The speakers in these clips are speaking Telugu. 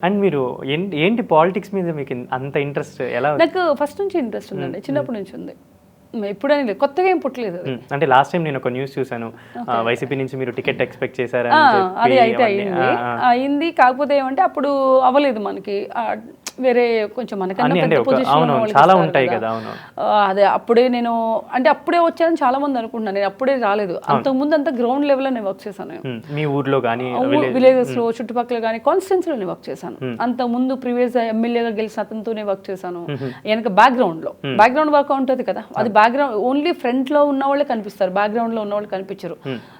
అండ్ మీరు ఏంటి పాలిటిక్స్ మీద మీకు అంత ఇంట్రెస్ట్ ఎలా? నాకు ఫస్ట్ నుంచి ఇంట్రెస్ట్ ఉందండి, చిన్నప్పటి నుంచి ఉంది. ఎప్పుడని లేదు, కొత్తగా ఏం పుట్టలేదు అది. అంటే లాస్ట్ టైం నేను ఒక న్యూస్ చూసాను, వైసీపీ నుంచి మీరు టికెట్ ఎక్స్పెక్ట్ చేశారని అది చెప్పి. అయితే అయింది. కాకపోతే ఏమంటే అప్పుడు అవ్వలేదు మనకి, వేరే కొంచెం మనకన్నా పెద్ద పొజిషన్ చాలా ఉంటాయి కదా. అవును, అదే అప్పుడే నేను అంటే అప్పుడే వచ్చానని చాలా మంది అనుకుంటున్నాను. నేను అప్పుడే రాలేదు, అంతకుముందు అంతా గ్రౌండ్ లెవెల్లో నేను వర్క్ చేశాను. మీ ఊర్లో కానీ విలేజెస్ లో చుట్టుపక్కల కానీ కాన్స్టిట్యున్సీలో నేను వర్క్ చేశాను. అంత ముందు ప్రీవియస్ ఎమ్మెల్యేగా గెలిచిన అతనితోనే వర్క్ చేశాను. వెనక బ్యాక్గ్రౌండ్ వర్క్ ఉంటుంది కదా, అది బ్యాక్గ్రౌండ్ ఓన్లీ ఫ్రంట్ లో ఉన్న వాళ్ళే కనిపిస్తారు, బ్యాక్గ్రౌండ్ లో ఉన్న వాళ్ళు కనిపించరు.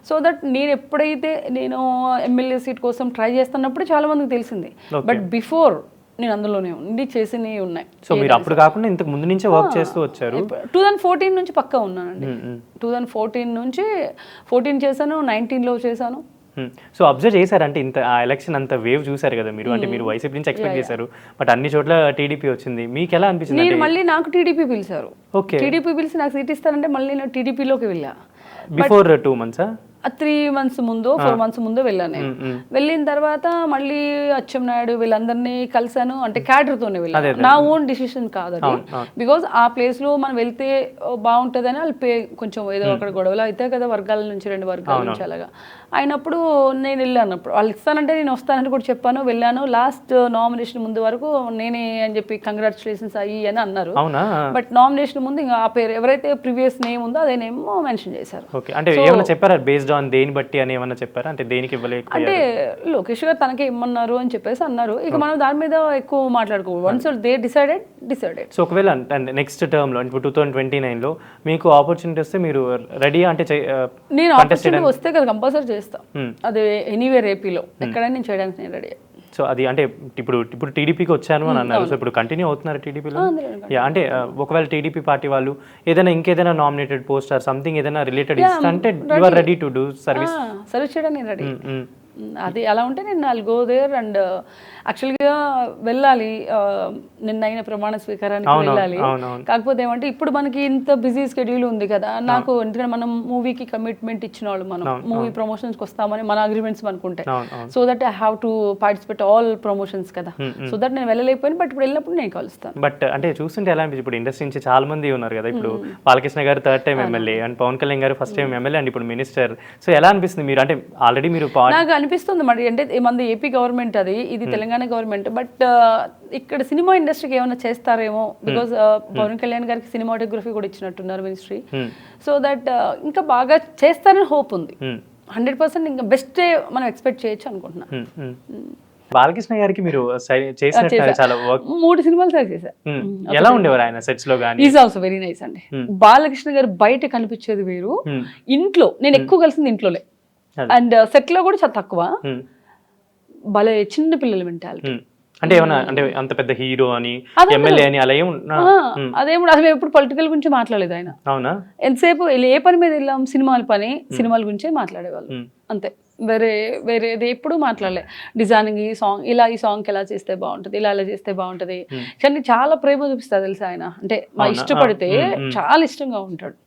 సో దట్ నేను ఎప్పుడైతే నేను ఎమ్మెల్యే సీట్ కోసం ట్రై చేస్తున్నప్పుడు చాలా మందికి తెలిసింది. బట్ బిఫోర్ నేను అందులోనే ఉండి చేసినవి ఉన్నాయి. సో మీరు అప్పుడు కాకుండా ఇంతకు ముందు నుంచే వర్క్ చేస్తూ వచ్చారు. 2014 నుంచి పక్కా ఉన్నానండి. 2014 నుంచి 14 చేశాను, 19లో చేశాను. సో అబ్జర్వ్ చేశారంటే ఇంత ఆ ఎలక్షన్ అంత వేవ్ చూసారు కదా మీరు, అంటే మీరు వైసీపీ నుంచి ఎక్స్పెక్ట్ చేశారు, బట్ అన్ని చోట్ల టీడీపీ వచ్చింది. మీకు ఎలా అనిపించింది? నేను మళ్ళీ నాకు టీడీపీ పిలిచారు. టీడీపీ పిలిచి నాకు సీట్ ఇస్తారంటే మళ్ళీ నేను టీడీపీలోకి వెళ్ళా. బిఫోర్ 2 months 3 months ముందు 4 months ముందు వెళ్ళాను నేను. వెళ్ళిన తర్వాత మళ్ళీ అచ్చెన్నాయుడు వీళ్ళందరినీ కలిసాను. అంటే క్యాడర్తోనే వెళ్ళాను, నా ఓన్ డిసిషన్ కాదు అది. బికాజ్ ఆ ప్లేస్ లో మనం వెళ్తే బాగుంటుంది అని వాళ్ళు కొంచెం ఏదో అక్కడ గొడవలు అయితే కదా, వర్గాల నుంచి 2 వర్గాల నుంచి అలాగా అయినప్పుడు నేను వెళ్ళానప్పుడు వాళ్ళు ఇస్తానంటే నేను వస్తానని కూడా చెప్పాను, వెళ్ళాను. లాస్ట్ నామినేషన్ ముందు వరకు నేనే అని చెప్పి కంగ్రాచులేషన్స్ అయ్యి అని అన్నారు. బట్ నామినేషన్ ముందు ఇంకా ఆ పేరు ఎవరైతే ప్రీవియస్ నేమ్ ఉందో అదే నేమ్ మెన్షన్ చేశారు. దేని బట్టి అని ఏమన్నా చెప్పారా? అంటే దేనికి ఇవ్వలేదు అంటే లోకేష్ గారు తనకే ఇమ్మన్నారు అని చెప్పేసి అన్నారు. ఇక మనం దాని మీద ఎక్కువ మాట్లాడుకోవాలి. Once they decided. సో ఒకవేళ నెక్స్ట్ టర్మ్ లో 2029 లో మీకు ఆపర్చునిటీ వస్తే మీరు రెడీ అంటే నేను ఆపర్చునిటీ వస్తే కదా కంపల్సరీ చేస్తా. అది ఎనీవేర్ ఏపీలో ఎక్కడైనా నేను చేయడానికి నేను రెడీ. సో అది అంటే ఇప్పుడు టీడీపీకి వచ్చాను అని అన్నారు. సో ఇప్పుడు కంటిన్యూ అవుతున్నారు టీడీపీలో? అంటే ఒకవేళ టీడీపీ పార్టీ వాళ్ళు ఏదైనా ఇంకేదైనా నామినేటెడ్ పోస్ట్ ఆర్ సంథింగ్ ఏదైనా రిలేటెడ్ అంటే you are ready to do service చేయడానికి రెడీ. అది అలా ఉంటే నేను ఐల్ గో దేర్. అండ్ యాక్చువల్గా వెళ్ళాలి, నిన్న అయిన ప్రమాణ స్వీకారానికి వెళ్ళాలి. కాకపోతే ఏమంటే ఇప్పుడు మనకి ఇంత బిజీ స్కెడ్యూల్ ఉంది కదా నాకు, ఎందుకంటే మనం మూవీకి కమిట్మెంట్ ఇచ్చిన వాళ్ళు, మనం మూవీ ప్రమోషన్స్కి వస్తామని మన అగ్రిమెంట్స్ అనుకుంటాయి. So that I have to participate all promotions కదా. సో దట్ నేను వెళ్ళలేకపోయాను. బట్ ఇప్పుడు వెళ్ళినప్పుడు నేను కలుస్తాను. బట్ అంటే చూస్తుంటే ఎలా అనిపించింది, ఇప్పుడు ఇండస్ట్రీ నుంచి చాలా మంది ఉన్నారు కదా, ఇప్పుడు బాలకృష్ణ గారు 3rd time MLA and Pawan Kalyan గారు 1st time ఎమ్మెల్యే అండ్ ఇప్పుడు మినిస్టర్. సో ఎలా అనిపిస్తుంది మీరు, అంటే ఆల్రెడీ మీరు నాకు అనిపిస్తుంది మరి, అంటే మంది ఏపీ గవర్నమెంట్ అది, ఇది తెలంగాణ గవర్నమెంట్. బట్ ఇక్కడ సినిమా ఇండస్ట్రీకి ఏమైనా చేస్తారేమో, బికాజ్ పవన్ కళ్యాణ్ గారికి సినిమాటోగ్రఫీ కూడా ఇచ్చినట్టున్నారు మినిస్ట్రీ. సో దట్ ఇంకా బాగా చేస్తారని హోప్ ఉంది. 100% ఇంకా బెస్ట్ మనం ఎక్స్పెక్ట్ చేయొచ్చు అనుకుంటున్నాను. బాలకృష్ణ గారికి మీరు చాలా 3 సినిమాలు సెలెక్ట్ చేశారు. ఎలా ఉండేవారు ఆయన సెట్స్ లో గానీ? ఈజ్ ఆల్సో వెరీ నైస్ అండి. బాలకృష్ణ గారు బయట కనిపించేది వేరు, ఇంట్లో నేను ఎక్కువ కలిసింది ఇంట్లోనే. అండ్ సెట్ లో కూడా చాలా తక్కువ, భలే చిన్న పిల్లల మెంటాలిటీ. అంటే ఏమన్నా అంటే అంత పెద్ద హీరో అని ఎమ్మెల్యే అని అలా అదేమో అసలు ఎప్పుడు పొలిటికల్ గురించి మాట్లాడలేదు ఆయన. అవునా? ఎంతసేపు ఏ పని మీద వెళ్ళాం, సినిమాల గురించే మాట్లాడేవాళ్ళు అంతే. వేరేది ఎప్పుడు మాట్లాడలే. డిజైనింగ్ ఈ సాంగ్ ఇలా, ఈ సాంగ్ ఎలా చేస్తే బాగుంటది, ఇలా చేస్తే బాగుంటది. కానీ చాలా ప్రేమ చూపిస్తారు తెలుసా ఆయన. అంటే మా ఇష్టపడితే చాలా ఇష్టంగా ఉంటాడు,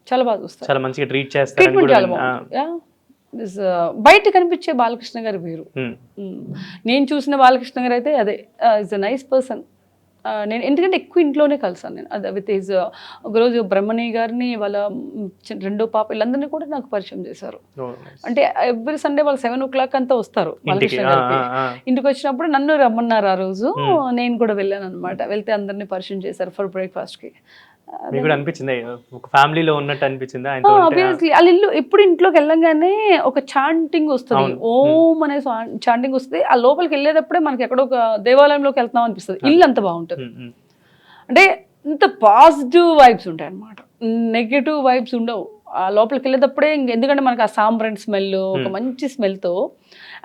చాలా బాగా చూస్తారు, చాలా మంచిగా ట్రీట్ చేస్తారు. బయట కనిపించే బాలకృష్ణ గారు వేరు. నేను చూసిన బాలకృష్ణ గారు అయితే అదే ఇస్ అ నైస్ పర్సన్. నేను ఎందుకంటే ఎక్కువ ఇంట్లోనే కలిసాను నేను. అది విత్ హిజ్ ఒకరోజు బ్రహ్మణి గారిని, వాళ్ళ 2వ పాప, వీళ్ళందరినీ కూడా నాకు పరిచయం చేశారు. అంటే ఎవ్రీ సండే వాళ్ళు 7 o'clock అంతా వస్తారు బాలకృష్ణ గారికి. ఇంటికి వచ్చినప్పుడు నన్ను రమ్మన్నారు ఆ రోజు, నేను కూడా వెళ్ళాను అనమాట. వెళ్తే అందరినీ పరిచయం చేశారు ఫర్ బ్రేక్ఫాస్ట్కి. అనిపించింది ఒక ఫ్యామిలీలో ఉన్నట్టు అనిపించింది. ఆబ్వియస్లీ వాళ్ళ ఇల్లు ఎప్పుడు ఇంట్లోకి వెళ్ళంగానే ఒక చాంటింగ్ వస్తుంది, ఓం అనే చాంటింగ్ వస్తుంది. ఆ లోపలికి వెళ్ళేటప్పుడే మనకి ఎక్కడో ఒక దేవాలయంలోకి వెళ్తాం అనిపిస్తుంది. ఇల్లు అంత బాగుంటుంది, అంటే ఇంత పాజిటివ్ వైబ్స్ ఉంటాయి అన్నమాట, నెగిటివ్ వైబ్స్ ఉండవు. ఆ లోపలికి వెళ్ళేటప్పుడే ఎందుకంటే మనకి ఆ సాంబ్రెంట్ స్మెల్, ఒక మంచి స్మెల్తో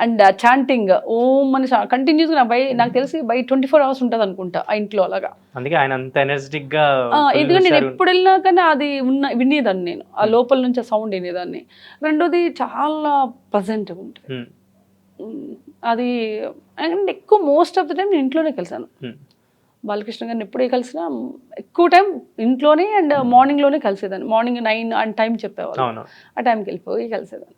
అండ్ చాంటింగ్ ఓం అని కంటిన్యూస్గా నాకు తెలిసి బై 24 hours ఉంటుంది అనుకుంటా ఆ ఇంట్లో. అలాగా అందుకే ఆయన అంత ఎనర్జెటిక్ గా. ఎందుకంటే నేను ఎప్పుడు వెళ్ళినా కానీ అది వినేదాన్ని, నేను ఆ లోపల నుంచి ఆ సౌండ్ వినేదాన్ని. రెండోది చాలా ప్లెజెంట్గా ఉంటుంది అది. అండ్ ఎక్కువ మోస్ట్ ఆఫ్ ద టైం నేను ఇంట్లోనే కలిసాను బాలకృష్ణ గారిని. ఎప్పుడే కలిసినా ఎక్కువ టైం ఇంట్లోనే, అండ్ మార్నింగ్లోనే కలిసేదాన్ని. మార్నింగ్ 9 అని టైం చెప్పేవాళ్ళు, ఆ టైంకి వెళ్ళిపోయి కలిసేదాన్ని.